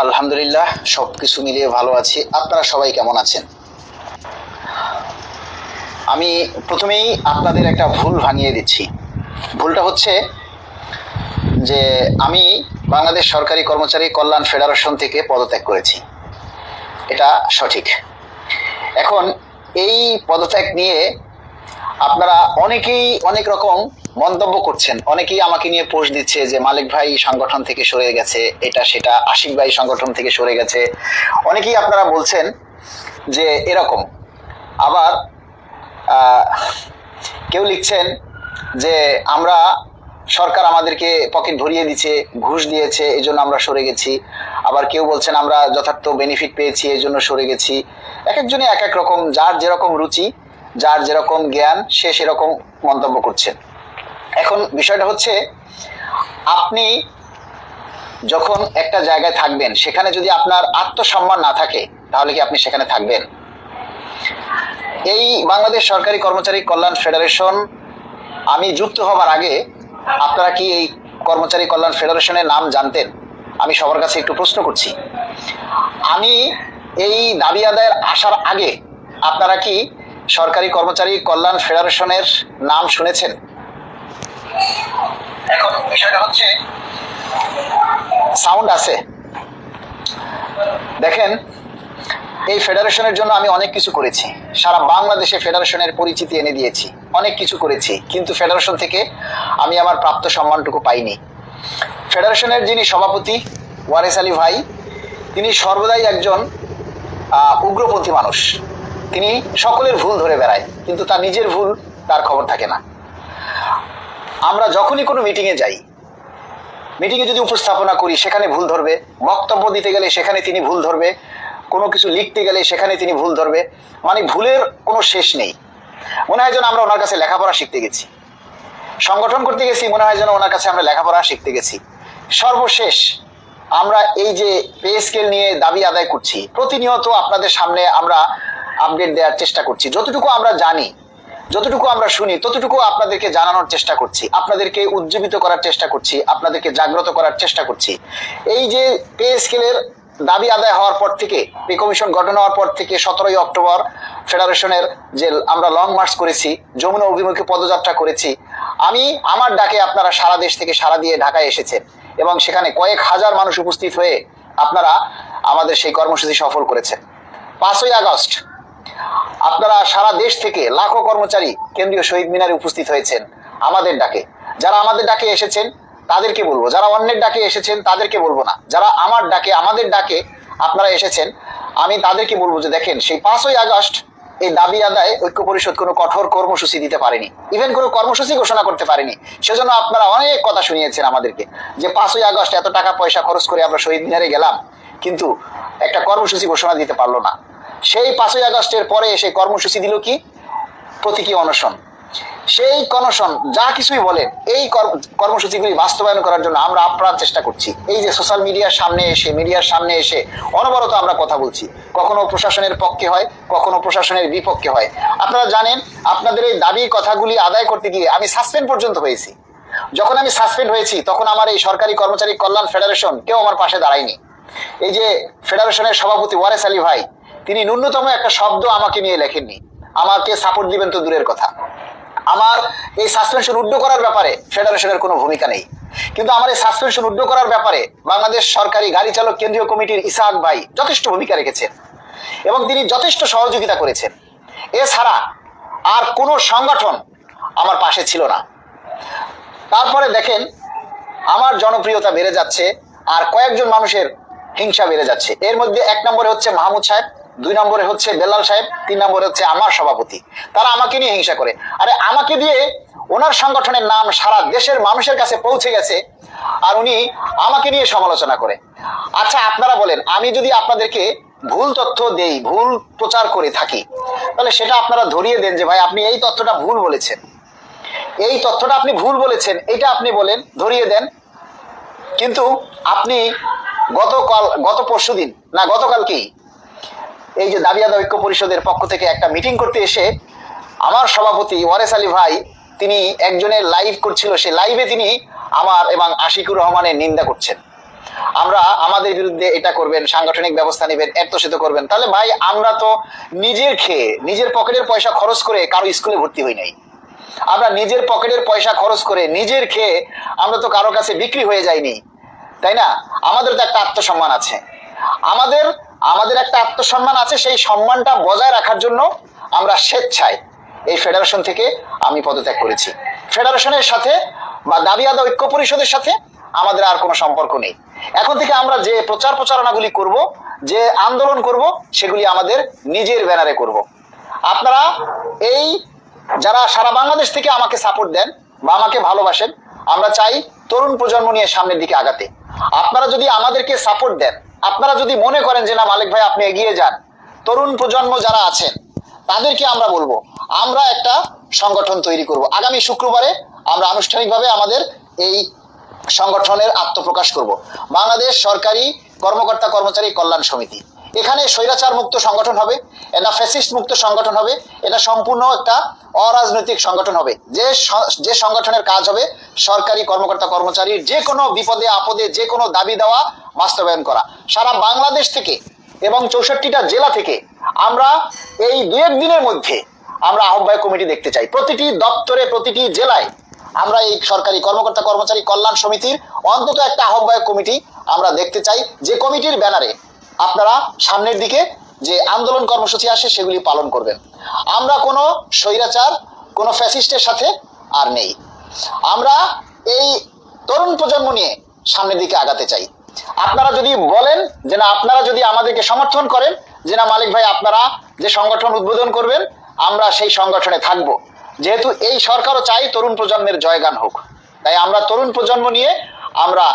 আলহামদুলিল্লাহ সবকিছু মিলিয়ে ভালো আছি। আপনারা সবাই কেমন আছেন? আমি প্রথমেই আপনাদের একটা ভুল ভাঙিয়ে দিচ্ছি। ভুলটা হচ্ছে যে আমি বাংলাদেশ সরকারি কর্মচারী কল্যাণ ফেডারেশন থেকে পদত্যাগ করেছি, এটা সঠিক। এখন এই পদত্যাগ নিয়ে আপনারা অনেকেই অনেক রকম মন্তব্য করছেন। অনেকেই আমাকে নিয়ে পোস্ট দিচ্ছে যে মালিক ভাই সংগঠন থেকে সরে গেছে, এটা সেটা, আশিক ভাই সংগঠন থেকে সরে গেছে। অনেকেই আপনারা বলছেন যে এরকম। আবার কেউ লিখছেন যে আমরা সরকার আমাদেরকে পকেট ভরিয়ে দিচ্ছে, ঘুষ দিয়েছে, এই জন্য আমরা সরে গেছি। আবার কেউ বলছেন আমরা যথার্থ বেনিফিট পেয়েছি এই জন্য সরে গেছি। এক একজনে এক এক রকম, যার যেরকম রুচি, যার যেরকম জ্ঞান, সে সেরকম মন্তব্য করছেন। এখন বিষয়টা হচ্ছে, আপনি যখন একটা জায়গায় থাকবেন সেখানে যদি আপনার আত্মসম্মান না থাকে তাহলে কি আপনি সেখানে থাকবেন? এই বাংলাদেশ সরকারি কর্মচারী কল্যাণ ফেডারেশন আমি যুক্ত হবার আগে আপনারা কি এই কর্মচারী কল্যাণ ফেডারেশনের নাম জানতেন? আমি সবার কাছে একটু প্রশ্ন করছি। আমি এই দাবি আদায়ের আসার আগে আপনারা কি সরকারি কর্মচারী কল্যাণ ফেডারেশনের নাম শুনেছেন? এখন বিষয়টা হচ্ছে, সাউন্ড আছে দেখেন, এই ফেডারেশনের জন্য আমি অনেক কিছু করেছি, সারা বাংলাদেশে ফেডারেশনের পরিচিতি এনে দিয়েছি, অনেক কিছু করেছি, কিন্তু ফেডারেশন থেকে আমি আমার প্রাপ্ত সম্মানটুকু পাইনি। ফেডারেশনের যিনি সভাপতি ওয়ারেস আলী ভাই, তিনি সর্বদাই একজন উগ্রপন্থী মানুষ। তিনি সকলের ভুল ধরে বেড়ায়, কিন্তু তার নিজের ভুল তার খবর থাকে না। আমরা যখনই কোনো মিটিংয়ে যাই, মিটিংয়ে যদি উপস্থাপনা করি সেখানে ভুল ধরবে, বক্তব্য দিতে গেলে সেখানে তিনি ভুল ধরবে, কোনো কিছু লিখতে গেলে সেখানে তিনি ভুল ধরবে, মানে ভুলের কোনো শেষ নেই। মনে হয় যেন আমরা ওনার কাছে লেখাপড়া শিখতে গেছি, সংগঠন করতে গেছি, মনে হয় যেন ওনার কাছে আমরা লেখাপড়া শিখতে গেছি। সর্বশেষ আমরা এই যে পে স্কেল নিয়ে দাবি আদায় করছি, প্রতিনিয়ত আপনাদের সামনে আমরা আপডেট দেওয়ার চেষ্টা করছি। যতটুকু আমরা জানি, যতটুকু আমরা শুনি, ততটুকু আপনাদেরকে জানানোর চেষ্টা করছি, আপনাদেরকে উজ্জীবিত করার চেষ্টা করছি, আপনাদেরকে জাগ্রত করার চেষ্টা করছি। এই যে পে স্কেলের দাবি আদায় হওয়ার পর থেকে, পে কমিশন গঠন হওয়ার পর থেকে 17ই অক্টোবর ফেডারেশনের যে আমরা লং মার্চ করেছি, যমুনা অভিমুখে পদযাত্রা করেছি, আমি আমার ডাকে আপনারা সারা দেশ থেকে সারা দিয়ে ঢাকায় এসেছেন এবং সেখানে কয়েক হাজার মানুষ উপস্থিত হয়ে আপনারা আমাদের সেই কর্মসূচি সফল করেছেন। 5ই আগস্ট আপনারা সারা দেশ থেকে লাখো কর্মচারী কেন্দ্রীয় শহীদ মিনারে উপস্থিত হয়েছেন আমাদের ডাকে। যারা আমাদের ডাকে এসেছেন তাদেরকে বলবো, যারা অন্যের ডাকে এসেছেন তাদেরকে বলবো না, যারা আমার ডাকে, আমাদের ডাকে আপনারা এসেছেন, আমি তাদেরকে বলবো যে দেখেন, সেই 5ই আগস্ট এই দাবি আদায় ঐক্য পরিষদ কোনো কঠোর কর্মসূচি দিতে পারেনি, ইভেন কোনো কর্মসূচি ঘোষণা করতে পারেনি। সেজন্য আপনারা অনেক কথা শুনিয়েছেন আমাদেরকে যে 5ই আগস্ট এত টাকা পয়সা খরচ করে আমরা শহীদ মিনারে গেলাম, কিন্তু একটা কর্মসূচি ঘোষণা দিতে পারলো না। সেই 5ই আগস্টের পরে সেই কর্মসূচি দিল কি? প্রতীকী অনশন। সেই অনশন যা কিছুই বলেন, এই কর্মসূচিগুলি বাস্তবায়ন করার জন্য আমরা আপ্রাণ চেষ্টা করছি। এই যে সোশ্যাল মিডিয়ার সামনে এসে অনবরত আমরা কথা বলছি, কখনো প্রশাসনের পক্ষে হয়, কখনো প্রশাসনের বিপক্ষে হয়। আপনারা জানেন, আপনাদের এই দাবি কথাগুলি আদায় করতে গিয়ে আমি সাসপেন্ড পর্যন্ত হয়েছি। যখন আমি সাসপেন্ড হয়েছি তখন আমার এই সরকারি কর্মচারী কল্যাণ ফেডারেশন কেউ আমার পাশে দাঁড়ায়নি। এই যে ফেডারেশনের সভাপতি ওয়ারেস আলী ভাই, তিনি ন্যূনতম একটা শব্দ আমাকে নিয়ে লেখেননি, আমাকে সাপোর্ট দিবেন তো দূরের কথা। আমার এই সাসপেনশন উড্ড করার ব্যাপারে ফেডারেশনের কোনো ভূমিকা নেই, কিন্তু আমার এই সাসপেনশন উড্ড করার ব্যাপারে বাংলাদেশ সরকারি গাড়ি চালক কেন্দ্রীয় কমিটির ইসাহাক ভাই যথেষ্ট ভূমিকা রেখেছেন এবং তিনি যথেষ্ট সহযোগিতা করেছেন। এছাড়া আর কোনো সংগঠন আমার পাশে ছিল না। তারপরে দেখেন, আমার জনপ্রিয়তা বেড়ে যাচ্ছে আর কয়েকজন মানুষের হিংসা বেড়ে যাচ্ছে। এর মধ্যে 1 নম্বরে হচ্ছে মাহমুদ সাহেব, 2 নম্বরে হচ্ছে বেলাল সাহেব, 3 নম্বরে হচ্ছে আমার সভাপতি। তারা আমাকে নিয়ে হিংসা করে। আরে আমাকে দিয়ে ওনার সংগঠনের নাম সারা দেশের মানুষের কাছে পৌঁছে গেছে আর উনি আমাকে নিয়ে সমালোচনা করে। আচ্ছা আপনারা বলেন, আমি যদি আপনাদেরকে ভুল তথ্য দেই, ভুল প্রচার করে থাকি, তাহলে সেটা আপনারা ধরিয়ে দেন যে ভাই আপনি এই তথ্যটা ভুল বলেছেন, এই তথ্যটা আপনি ভুল বলেছেন, এটা আপনি বলেন, ধরিয়ে দেন। কিন্তু আপনি গত পরশুদিন না গতকালকেই এই যে দাবি আদায় ঐক্য পরিষদের পক্ষ থেকে একটা মিটিং করতে এসে আমার সভাপতি ওয়ারেস আলী ভাই, তিনি একজনের লাইভ করছিল, সেই লাইভে তিনি আমার এবং আশিকুর রহমানের নিন্দা করছেন। আমরা আমাদের বিরুদ্ধে এটা করবেন, সাংগঠনিক ব্যবস্থা নেবেন, এত করবেন। তাহলে ভাই আমরা তো নিজের খেয়ে নিজের পকেটের পয়সা খরচ করে কারো স্কুলে ভর্তি হই নাই। আমরা নিজের পকেটের পয়সা খরচ করে নিজের খেয়ে আমরা তো কারো কাছে বিক্রি হয়ে যাইনি, তাই না? আমাদের তো একটা আত্মসম্মান আছে, আমাদের আমাদের একটা আত্মসম্মান আছে। সেই সম্মানটা বজায় রাখার জন্য আমরা স্বেচ্ছায় এই ফেডারেশন থেকে আমি পদত্যাগ করেছি। ফেডারেশনের সাথে বা দাবি আদায় ঐক্য পরিষদের সাথে আমাদের আর কোনো সম্পর্ক নেই। এখন থেকে আমরা যে প্রচার প্রচারণাগুলি করব, যে আন্দোলন করব, সেগুলি আমাদের নিজের ব্যানারে করব। আপনারা এই যারা সারা বাংলাদেশ থেকে আমাকে সাপোর্ট দেন বা আমাকে ভালোবাসেন, আমরা চাই তরুণ প্রজন্ম নিয়ে সামনের দিকে আগাতে। আপনারা যদি আমাদেরকে সাপোর্ট দেন, আপনারা যদি মনে করেন যে না মালিক ভাই আপনি এগিয়ে যান, তরুণ প্রজন্ম যারা আছেন তাদেরকে আমরা বলবো আমরা একটা সংগঠন তৈরি করব। আগামী শুক্রবারে আমরা আনুষ্ঠানিকভাবে আমাদের এই সংগঠনের আত্মপ্রকাশ করব, বাংলাদেশ সরকারি কর্মকর্তা কর্মচারী কল্যাণ সমিতি। এখানে স্বৈরাচার মুক্ত সংগঠন হবে, এটা ফ্যাসিস্ট মুক্ত সংগঠন হবে, এটা সম্পূর্ণ একটা অরাজনৈতিক সংগঠন হবে। যে সংগঠনের কাজ হবে সরকারি কর্মকর্তা কর্মচারীর যে কোনো বিপদে আপদে যে কোনো দাবি দেওয়া বাস্তবায়ন করা। সারা বাংলাদেশ থেকে এবং 64টা জেলা থেকে আমরা এই 2-1 দিনের মধ্যে আমরা আহ্বায়ক কমিটি দেখতে চাই। প্রতিটি দপ্তরে প্রতিটি জেলায় আমরা এই সরকারি কর্মকর্তা কর্মচারী কল্যাণ সমিতির অন্তত একটা আহ্বায়ক কমিটি আমরা দেখতে চাই, যে কমিটির ব্যানারে আপনারা সামনের দিকে যে আন্দোলন কর্মসূচি আসে সেগুলি পালন করবেন। আমরা কোনো স্বৈরাচার কোনো ফ্যাসিস্টের সাথে আর নেই। আমরা এই তরুণ প্রজন্ম নিয়ে সামনের দিকে আগাতে চাই। আপনারা যদি বলেন যে না, আপনারা যদি আমাদেরকে সমর্থন করেন যে না মালিক ভাই আপনারা যে সংগঠন উদ্বোধন করবেন আমরা সেই সংগঠনে থাকব। যেহেতু এই সরকারও চাই তরুণ প্রজন্মের জয়গান হোক, তাই আমরা তরুণ প্রজন্ম নিয়ে আমরা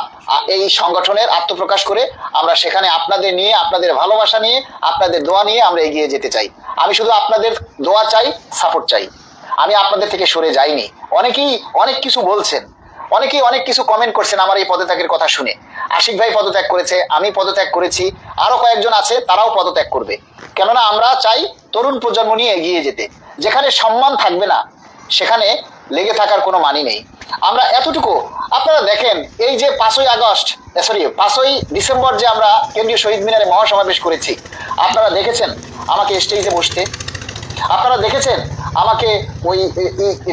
এই সংগঠনের আত্মপ্রকাশ করে আমরা সেখানে আপনাদের নিয়ে, আপনাদের ভালোবাসা নিয়ে, আপনাদের দোয়া নিয়ে আমরা এগিয়ে যেতে চাই। আমি শুধু আপনাদের দোয়া চাই, সাপোর্ট চাই। আমি আপনাদের থেকে সরে যাইনি। অনেকেই অনেক কিছু বলছেন, অনেকেই অনেক কিছু কমেন্ট করছেন আমার এই পদত্যাগের কথা শুনে। আশিক ভাই পদত্যাগ করেছে, আমি পদত্যাগ করেছি, আরো কয়েকজন আছে তারাও পদত্যাগ করবে। কেননা আমরা চাই তরুণ প্রজন্ম নিয়ে এগিয়ে যেতে। যেখানে সম্মান থাকবে না সেখানে লেগে থাকার কোনো মানি নেই। আমরা এতটুকু আপনারা দেখেন, এই যে 5ই ডিসেম্বর যে আমরা কেন্দ্রীয় শহীদ মিনারে মহাসমাবেশ করেছি, আপনারা দেখেছেন আমাকে স্টেজে বসতে, আপনারা দেখেছেন আমাকে ওই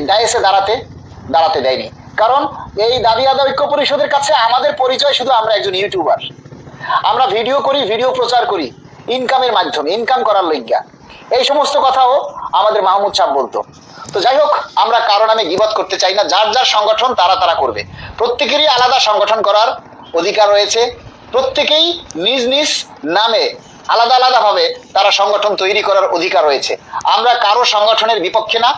ডায়েসে দাঁড়াতে দেয়নি। কারণ এই দাবি আদায় ঐক্য পরিষদের কাছে আমাদের পরিচয় শুধু আমরা একজন ইউটিউবার। আমরা ভিডিও করি, ভিডিও প্রচার করি ইনকামের মাধ্যমে, ইনকাম করার লইগ্যা। এই সমস্ত কথাও আমাদের মাহমুদ সাহেব বলতো। তো যাই হোক, আমরা কারো নামে গীবত করতে চাই না। যার যার সংগঠন তারা করবে। প্রত্যেকেরই আলাদা সংগঠন করার অধিকার রয়েছে। প্রত্যেকেই নিজ নিজ নামে আলাদা ভাবে তারা সংগঠন তৈরি করার অধিকার রয়েছে। আমরা কারো সংগঠনের বিপক্ষে না,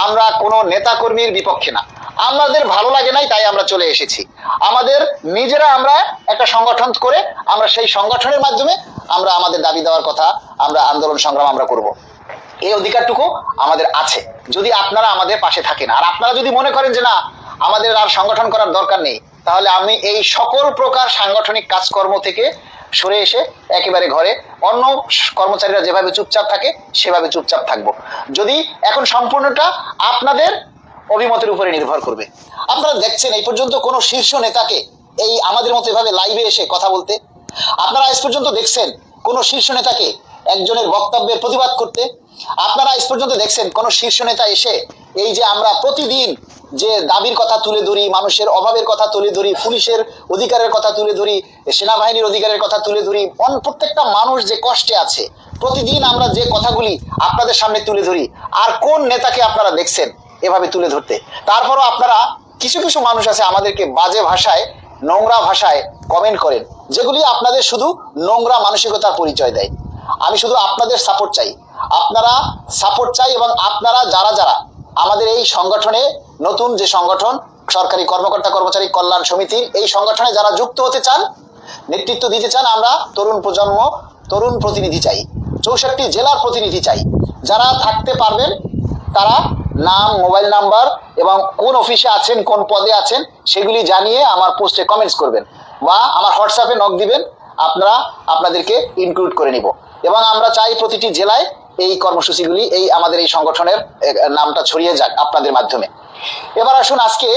আমরা কোনো নেতা কর্মীর বিপক্ষে না। আমাদের ভালো লাগে নাই তাই আমরা চলে এসেছি। আমাদের নিজেরা আমরা একটা সংগঠন করে আমরা সেই সংগঠনের মাধ্যমে আমরা আমাদের দাবি দেওয়ার কথা, আমরা আন্দোলন সংগ্রাম আমরা করব। এই অধিকারটুকু আমাদের আছে যদি আপনারা আমাদের পাশে থাকেন। আর আপনারা যদি মনে করেন যে না আমাদের আর সংগঠন করার দরকার নেই, তাহলে আমি এই সকল প্রকার সাংগঠনিক কাজকর্ম থেকে সরে এসে একেবারে ঘরে অন্য কর্মচারীরা যেভাবে চুপচাপ থাকে সেভাবে চুপচাপ থাকবো। যদি এখন সম্পূর্ণটা আপনাদের অভিমতের উপরে নির্ভর করবে। আপনারা দেখছেন এই পর্যন্ত কোনো শীর্ষ নেতাকে এই আমাদের মতো এভাবে লাইভে এসে কথা বলতে, আপনারা আজ পর্যন্ত দেখছেন কোন শীর্ষ নেতাকে একজনের বক্তব্যের প্রতিবাদ করতে, আপনারা আজ পর্যন্ত দেখছেন কোন শীর্ষ নেতা এসে এই যে আমরা প্রতিদিন যে দাবির কথা তুলে ধরি, মানুষের অভাবের কথা তুলে ধরি, পুলিশের অধিকারের কথা তুলে ধরি, সেনাবাহিনীর অধিকারের কথা তুলে ধরি, প্রত্যেকটা মানুষ যে কষ্টে আছে, প্রতিদিন আমরা যে কথাগুলি আপনাদের সামনে তুলে ধরি, আর কোন নেতাকে আপনারা দেখছেন এভাবে তুলে ধরতে? তারপরও আপনারা কিছু মানুষ আছে আমাদেরকে বাজে ভাষায়, নোংরা ভাষায় কমেন্ট করেন, যেগুলি আপনাদের শুধু নোংরা মানসিকতার পরিচয় দেয়। আমি শুধু আপনাদের সাপোর্ট চাই, আপনারা সাপোর্ট চাই। এবং আপনারা যারা আমাদের এই সংগঠনে, নতুন যে সংগঠন সরকারি কর্মকর্তা কর্মচারী কল্যাণ সমিতির, এই সংগঠনে যারা যুক্ত হতে চান, নেতৃত্ব দিতে চান, আমরা তরুণ প্রজন্ম, তরুণ প্রতিনিধি চাই, 64 জেলার প্রতিনিধি চাই। যারা থাকতে পারবেন তারা নাম, মোবাইল নাম্বার এবং কোন অফিসে আছেন, কোন পদে আছেন সেগুলি জানিয়ে আমার পোস্টে কমেন্টস করবেন বা আমার হোয়াটসঅ্যাপে নক দিবেন, আপনাদেরকে ইনক্লুড করে নিব। এবং আমরা চাই প্রতিটি জেলায় এই কর্মসূচিগুলি, এই আমাদের এই সংগঠনের নামটা ছড়িয়ে যাক আপনাদের মাধ্যমে। এবার আসুন, আজকে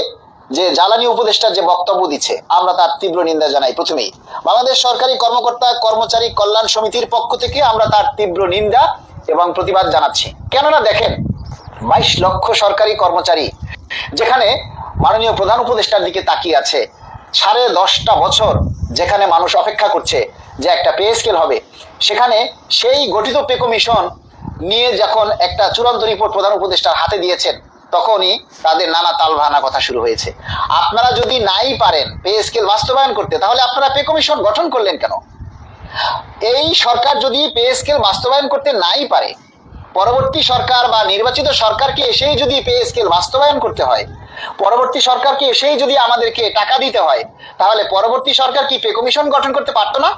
যে জ্বালানি উপদেষ্টার যে বক্তব্য দিচ্ছে, আমরা তার তীব্র নিন্দা জানাই। প্রথমেই বাংলাদেশ সরকারি কর্মকর্তা কর্মচারী কল্যাণ সমিতির পক্ষ থেকে আমরা তার তীব্র নিন্দা এবং প্রতিবাদ জানাচ্ছি। কেননা দেখেন, 22 লক্ষ সরকারি কর্মচারী যেখানে মাননীয় প্রধান উপদেষ্টার দিকে তাকিয়ে আছে, 10.5টা বছর যেখানে মানুষ অপেক্ষা করছে যে একটা পে স্কেল হবে, সেখানে সেই গঠিত পে কমিশন নিয়ে যখন একটা চূড়ান্ত রিপোর্ট প্রধান উপদেষ্টার হাতে দিয়েছেন, তখনই তাদের নানা তালবাহানা কথা শুরু হয়েছে। আপনারা যদি নাই পারেন পে স্কেল বাস্তবায়ন করতে, তাহলে আপনারা পে কমিশন গঠন করলেন কেন? এই সরকার যদি পে স্কেল বাস্তবায়ন করতে নাই পারে, পরবর্তী সরকার বা নির্বাচিত সরকারকে এসেই যদি পে স্কেল বাস্তবায়ন করতে হয়, পরবর্তী সরকারকে এসেই যদি আমাদেরকে টাকা দিতে হয়, তাহলে পরবর্তী সরকার কি পে কমিশন গঠন করতে পারতো না?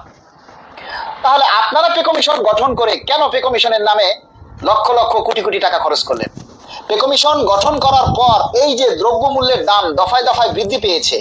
তাহলে আপনারা পে কমিশন গঠন করে কেন পে কমিশনের নামে লক্ষ লক্ষ কোটি কোটি টাকা খরচ করলেন? পে কমিশন গঠন করার পর এই যে দ্রব্যমূল্যের দাম দফায় দফায় বৃদ্ধি পেয়েছে,